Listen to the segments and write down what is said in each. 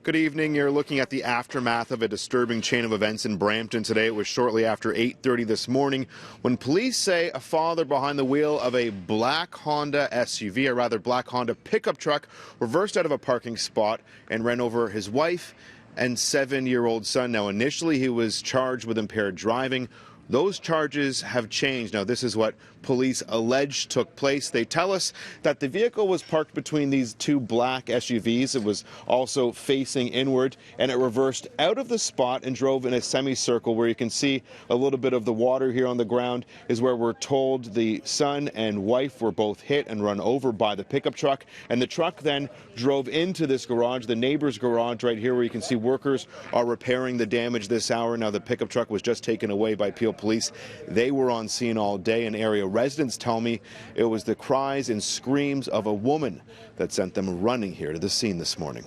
Good evening. You're looking at the aftermath of a disturbing chain of events in Brampton today. It was shortly after 8:30 this morning when police say a father behind the wheel of a black Honda SUV, or rather black Honda pickup truck, reversed out of a parking spot and ran over his wife and 7-year-old son. Now, initially he was charged with impaired driving. Those charges have changed. Now, this is what police allege took place. They tell us that the vehicle was parked between these two black SUVs. It was also facing inward, and it reversed out of the spot and drove in a semicircle where you can see a little bit of the water here on the ground is where we're told the son and wife were both hit and run over by the pickup truck. And the truck then drove into this garage, the neighbor's garage right here, where you can see workers are repairing the damage this hour. Now, the pickup truck was just taken away by Peel Police. They were on scene all day, and area residents tell me it was the cries and screams of a woman that sent them running here to the scene this morning.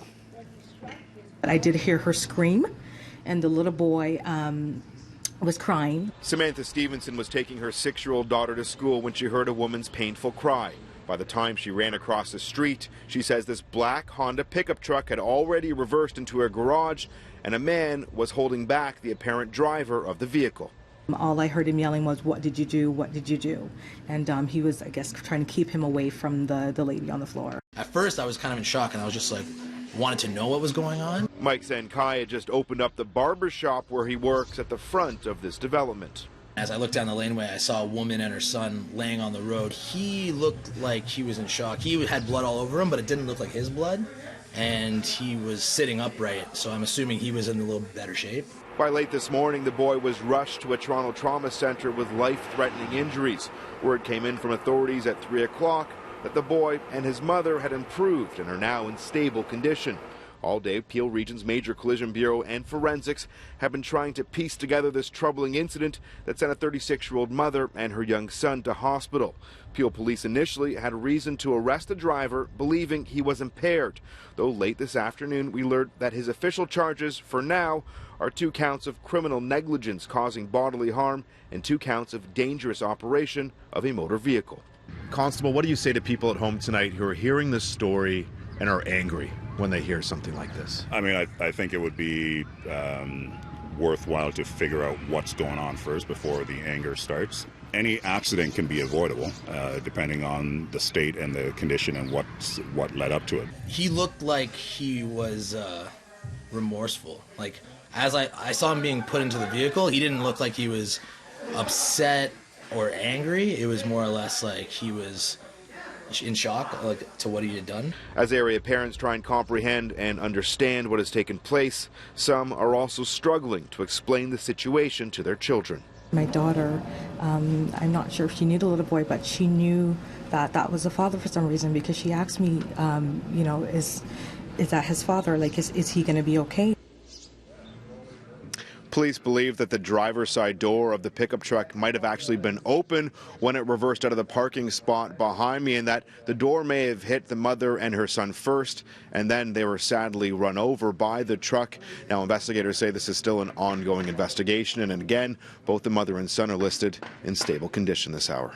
I did hear her scream, and the little boy was crying. Samantha Stevenson was taking her 6-year-old daughter to school when she heard a woman's painful cry. By the time she ran across the street, she says this black Honda pickup truck had already reversed into a garage, and a man was holding back the apparent driver of the vehicle. All I heard him yelling was, "What did you do? What did you do?" And he was, I guess, trying to keep him away from the lady on the floor. At first, I was kind of in shock, and I was just like, wanted to know what was going on. Mike Zankai had just opened up the barber shop where he works at the front of this development. As I looked down the laneway, I saw a woman and her son laying on the road. He looked like he was in shock. He had blood all over him, but it didn't look like his blood. And he was sitting upright, so I'm assuming he was in a little better shape. By late this morning, the boy was rushed to a Toronto trauma center with life-threatening injuries. Word came in from authorities at 3 o'clock that the boy and his mother had improved and are now in stable condition. All day, Peel Region's Major Collision Bureau and forensics have been trying to piece together this troubling incident that sent a 36-year-old mother and her young son to hospital. Peel Police initially had reason to arrest the driver, believing he was impaired. Though late this afternoon, we learned that his official charges, for now, are 2 counts of criminal negligence causing bodily harm and 2 counts of dangerous operation of a motor vehicle. Constable, what do you say to people at home tonight who are hearing this story and are angry when they hear something like this? I mean, I think it would be worthwhile to figure out what's going on first before the anger starts. Any accident can be avoidable, depending on the state and the condition and what led up to it. He looked like he was remorseful. Like, as I saw him being put into the vehicle, he didn't look like he was upset or angry. It was more or less like he was in shock, like, to what he had done. As area parents try and comprehend and understand what has taken place, some are also struggling to explain the situation to their children. My daughter, I'm not sure if she knew the little boy, but she knew that that was the father for some reason, because she asked me, you know, is that his father? Like, is he going to be okay? Police believe that the driver's side door of the pickup truck might have actually been open when it reversed out of the parking spot behind me, and that the door may have hit the mother and her son first, and then they were sadly run over by the truck. Now, investigators say this is still an ongoing investigation, and again, both the mother and son are listed in stable condition this hour.